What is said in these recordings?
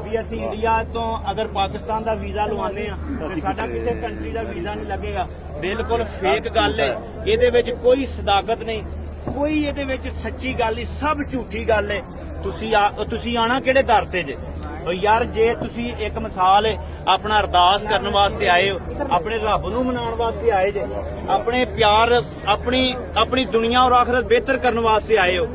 ਵੀ ਅਸੀਂ ਇੰਡੀਆ ਤੋਂ ਅਗਰ ਪਾਕਿਸਤਾਨ ਦਾ ਵੀਜ਼ਾ ਲਵਾਉਂਦੇ ਆ ਤੇ ਸਾਡਾ ਕਿਸੇ ਕੰਟਰੀ ਦਾ ਵੀਜ਼ਾ ਨਹੀਂ ਲੱਗੇਗਾ। ਬਿਲਕੁਲ ਫੇਕ ਗੱਲ ਹੈ, ਇਹਦੇ ਵਿੱਚ ਕੋਈ ਸਦਾਕਤ ਨਹੀਂ, ਕੋਈ ਇਹਦੇ ਵਿੱਚ ਸੱਚੀ ਗੱਲ ਨਹੀਂ, ਸਭ ਝੂਠੀ ਗੱਲ ਹੈ। ਤੁਸੀਂ ਆਣਾ ਕਿਹੜੇ ਦਰ ਤੇ ਜੇ ਯਾਰ? ਜੇ ਤੁਸੀਂ ਇੱਕ ਮਿਸਾਲ ਹੈ, ਆਪਣਾ ਅਰਦਾਸ ਕਰਨ ਵਾਸਤੇ ਆਏ ਹੋ, ਆਪਣੇ ਰੱਬ ਨੂੰ ਮਨਾਉਣ ਵਾਸਤੇ ਆਏ ਜੇ, ਆਪਣੇ ਪਿਆਰ ਆਪਣੀ ਦੁਨੀਆ ਔਰ ਆਖਰਤ ਬਿਹਤਰ ਕਰਨ ਵਾਸਤੇ ਆਏ ਹੋ।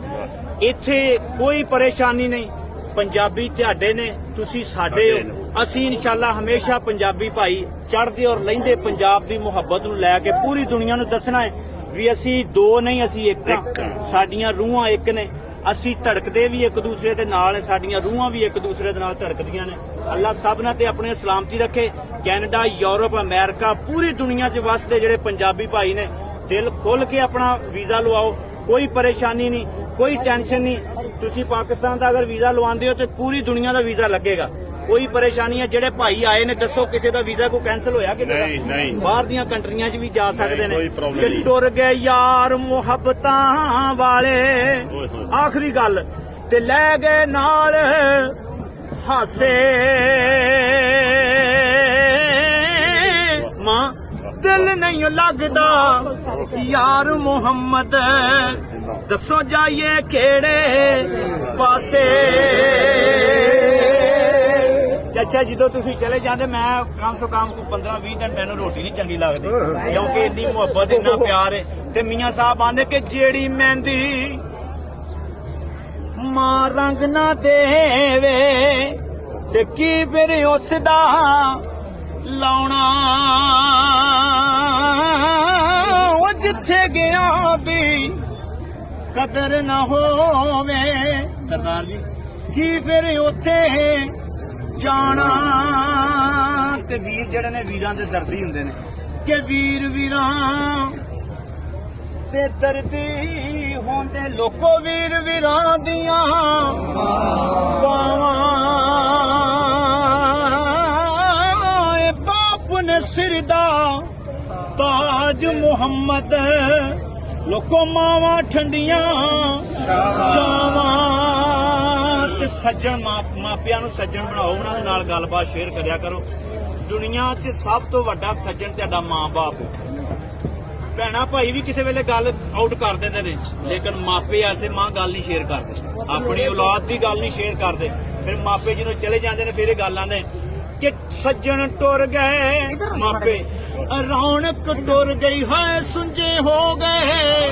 ਇੱਥੇ ਕੋਈ ਪਰੇਸ਼ਾਨੀ ਨਹੀਂ। ਪੰਜਾਬੀ ਤੁਹਾਡੇ ਨੇ, ਤੁਸੀਂ ਸਾਡੇ ਹੋ। ਅਸੀਂ ਇਨਸ਼ਾਅੱਲਾ ਹਮੇਸ਼ਾ ਪੰਜਾਬੀ ਭਾਈ ਚੜ੍ਹਦੇ ਔਰ ਲਹਿੰਦੇ ਪੰਜਾਬ ਦੀ ਮੁਹੱਬਤ ਨੂੰ ਲੈ ਕੇ ਪੂਰੀ ਦੁਨੀਆ ਨੂੰ ਦੱਸਣਾ ਹੈ ਵੀ ਅਸੀਂ ਦੋ ਨਹੀਂ, ਅਸੀਂ ਇੱਕ ਹਾਂ। ਸਾਡੀਆਂ ਰੂਹਾਂ ਇੱਕ ਨੇ, ਅਸੀਂ ਧੜਕਦੇ ਵੀ ਇੱਕ ਦੂਸਰੇ ਦੇ ਨਾਲ, ਸਾਡੀਆਂ ਰੂਹਾਂ ਵੀ ਇੱਕ ਦੂਸਰੇ ਦੇ ਨਾਲ ਧੜਕਦੀਆਂ ਨੇ। ਅੱਲਾਹ ਸਭਨਾਂ ਤੇ ਆਪਣੇ ਸਲਾਮਤੀ ਰੱਖੇ। ਕੈਨੇਡਾ, ਯੂਰਪ, ਅਮਰੀਕਾ, ਪੂਰੀ ਦੁਨੀਆ 'ਚ ਵਸਦੇ ਜਿਹੜੇ ਪੰਜਾਬੀ ਭਾਈ ਨੇ, ਦਿਲ ਖੁੱਲ੍ਹ ਕੇ ਆਪਣਾ ਵੀਜ਼ਾ ਲਵਾਓ। ਕੋਈ ਪਰੇਸ਼ਾਨੀ ਨਹੀਂ, ਕੋਈ ਟੈਨਸ਼ਨ ਨਹੀਂ। ਤੁਸੀਂ ਪਾਕਿਸਤਾਨ ਦਾ ਅਗਰ ਵੀਜ਼ਾ ਲਵਾਉਂਦੇ ਹੋ ਤੇ ਪੂਰੀ ਦੁਨੀਆ ਦਾ ਵੀਜ਼ਾ ਲੱਗੇਗਾ। ਕੋਈ ਪਰੇਸ਼ਾਨੀ ਹੈ? ਜਿਹੜੇ ਭਾਈ ਆਏ ਨੇ ਦੱਸੋ ਕਿਸੇ ਦਾ ਵੀਜ਼ਾ ਕੋਈ ਕੈਂਸਲ ਹੋਇਆ ਕਿ ਨਹੀਂ? ਬਾਹਰ ਦੀਆਂ ਕੰਟਰੀਆਂ 'ਚ ਵੀ ਜਾ ਸਕਦੇ ਨੇ। ਕਿ ਟੁਰ ਗਏ ਯਾਰ ਮੁਹੱਬਤਾਂ ਵਾਲੇ, ਆਖਰੀ ਗੱਲ ਤੇ ਲੈ ਗਏ ਨਾਲ ਹਾਸੇ, ਮਾਂ ਦਿਲ ਨਹੀਂ ਲੱਗਦਾ ਯਾਰ ਮੁਹੰਮਦ, ਦੱਸੋ ਜਾਈਏ ਕਿਹੜੇ ਪਾਸੇ। ਅੱਛਾ, ਜਦੋਂ ਤੁਸੀਂ ਚਲੇ ਜਾਂਦੇ ਮੈਂ ਕਮ ਸੋ ਕਮ 15-20 ਦਿਨ ਮੈਨੂੰ ਰੋਟੀ ਨਹੀਂ ਚੰਗੀ ਲੱਗਦੀ, ਕਿਉਂਕਿ ਇੰਨੀ ਮੁਹੱਬਤ, ਇੰਨਾ ਪਿਆਰ ਹੈ। ਤੇ ਮੀਆਂ ਸਾਹਿਬ ਆਂਦੇ ਕਿ ਜਿਹੜੀ ਮਹਿੰਦੀ ਮਾਂ ਰੰਗ ਨਾ ਦੇਵੇ ਤੇ ਕੀ ਫਿਰ ਉਸ ਦਾ ਲਾਉਣਾ, ਉਹ ਜਿੱਥੇ ਗਿਆ ਦੀ ਕਦਰ ਨਾ ਹੋਵੇ ਸਰਦਾਰ ਜੀ, ਕੀ ਫਿਰ ਉੱਥੇ ਜਾਣਾ। ਤੇ ਵੀਰ ਜਿਹੜੇ ਨੇ, ਵੀਰਾਂ ਦੇ ਦਰਦੀ ਹੁੰਦੇ ਨੇ ਕਿ ਵੀਰਾਂ ਤੇ ਦਰਦੀ ਹੁੰਦੇ ਲੋਕੋ, ਵੀਰਾਂ ਦੀਆਂ ਬਾਵਾਂ ਇਹ ਬਾਪ ਨੇ ਸਿਰ ਦਾ ਤਾਜ ਮੁਹੰਮਦ, ਲੋਕੋ ਮਾਵਾਂ ਠੰਡੀਆਂ ਛਾਵਾਂ। ਤੇ ਸੱਜਣ ਮਾਪਿਆਂ ਨੂੰ ਸੱਜਣ ਬਣਾਓ, ਉਹਨਾਂ ਦੇ ਨਾਲ ਗੱਲਬਾਤ ਸ਼ੇਅਰ ਕਰਿਆ ਕਰੋ। ਦੁਨੀਆ 'ਚ ਸਭ ਤੋਂ ਵੱਡਾ ਸੱਜਣ ਤੁਹਾਡਾ ਮਾਂ-ਬਾਪ। ਭੈਣਾਂ ਭਾਈ ਵੀ ਕਿਸੇ ਵੇਲੇ ਗੱਲ ਆਊਟ ਕਰ ਦਿੰਦੇ ਨੇ, ਲੇਕਿਨ ਮਾਪੇ ਐਸੇ ਮਾਂ ਗੱਲ ਨਹੀਂ ਸ਼ੇਅਰ ਕਰਦੇ, ਆਪਣੀ ਔਲਾਦ ਦੀ ਗੱਲ ਨਹੀਂ ਸ਼ੇਅਰ ਕਰਦੇ। ਫਿਰ ਮਾਪੇ ਜਦੋਂ ਚਲੇ ਜਾਂਦੇ ਨੇ ਫਿਰ ਇਹ ਗੱਲ ਆਉਂਦੇ ਕਿ ਸੱਜਣ ਟੁਰ ਗਏ ਮਾਪੇ, ਰੌਣਕ ਟੁਰ ਗਈ ਹੈ, ਸੁੰਝੇ ਹੋ ਗਏ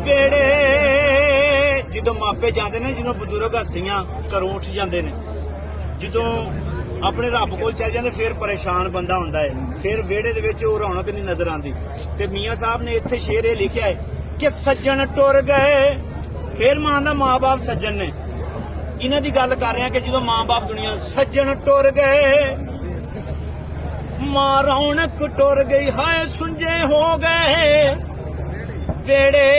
ਵੇੜੇ। ਜਦੋਂ ਮਾਪੇ ਜਾਂਦੇ ਨੇ, ਜਦੋਂ ਬਜ਼ੁਰਗ ਹਸਤੀਆਂ ਘਰੋਂ ਉੱਠ ਜਾਂਦੇ ਨੇ, ਜਦੋਂ ਆਪਣੇ ਰੱਬ ਕੋਲ ਚੱਲ ਜਾਂਦੇ, ਫਿਰ ਪਰੇਸ਼ਾਨ ਬੰਦਾ ਹੁੰਦਾ ਹੈ, ਫਿਰ ਵਿਹੜੇ ਦੇ ਵਿੱਚ ਉਹ ਰੌਣਕ ਨਹੀਂ ਨਜ਼ਰ ਆਉਂਦੀ। ਤੇ ਮੀਆਂ ਸਾਹਿਬ ਨੇ ਇੱਥੇ ਸ਼ੇਰ ਇਹ ਲਿਖਿਆ ਹੈ ਕਿ ਸੱਜਣ ਟੁਰ ਗਏ, ਫਿਰ ਮਾਂ ਦਾ ਮਾਂ-ਬਾਪ ਸੱਜਣ ਨੇ। ਇਹਨਾਂ ਦੀ ਗੱਲ ਕਰ ਰਹੇ ਹਾਂ ਕਿ ਜਦੋਂ ਮਾਂ-ਬਾਪ ਦੁਨੀਆ, ਸੱਜਣ ਟੁਰ ਗਏ ਮਾਂ ਰੌਣਕ ਟੁਰ ਗਈ ਹੈ, ਸੁੰਝੇ ਹੋ ਗਏ ਵੇੜੇ।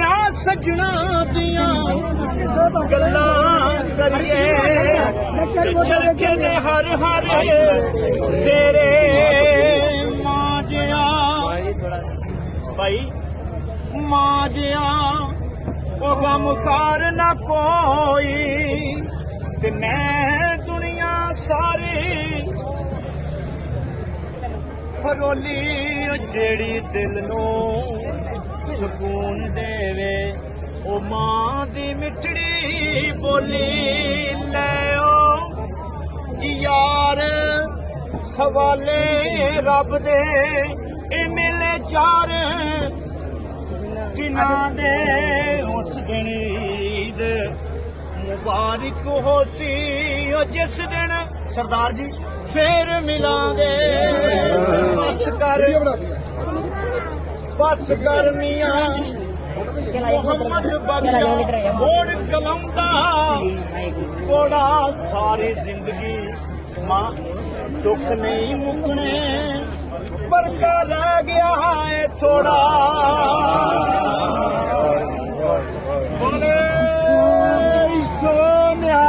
ਆ ਸੱਜਣਾ ਦੀਆਂ ਗੱਲਾਂ ਕਰੀਏ ਤੇ ਚਰਖੇ ਦੇ ਹਰ ਤੇਰੇ ਮਾਜਿਆ ਭਾਈ, ਮਾਜਿਆ ਉਹ ਗਮ ਖਾਰ ਨਾ ਕੋਈ, ਤੇ ਮੈਂ ਦੁਨੀਆ ਸਾਰੀ ਫਰੋਲੀ ਜਿਹੜੀ ਦਿਲ ਨੂੰ ਸਕੂਨ ਦੇਵੇ, ਉਹ ਮਾਂ ਦੀ ਮਿੱਠੜੀ ਬੋਲੀ ਲੈ ਓ ਯਾਰ ਹਵਾਲੇ ਰੱਬ ਦੇ। ਇਹ ਮੇਲੇ ਚਾਰ ਜਿਨ੍ਹਾਂ ਦੇ ਉਸ ਦਿਨ ਈਦ ਮੁਬਾਰਕ ਹੋ ਸੀ, ਉਹ ਜਿਸ ਦਿਨ ਸਰਦਾਰ ਜੀ ਫੇਰ ਮਿਲਾਂਗੇ। ਬਸ ਕਰ ਮੀਆਂ ਮੁਹੰਮਦ ਬਖਸ਼ਾ ਮੋੜ ਕਲਾਉਂਦਾ ਕੋੜਾ, ਸਾਰੀ ਜ਼ਿੰਦਗੀ ਮਾਂ ਦੁੱਖ ਨਹੀਂ ਮੁੱਕਣੇ, ਪਰ ਕਾ ਰਹਿ ਗਿਆ ਏ ਥੋੜਾ। ਬੋਲੇ ਸੋਨਿਆ।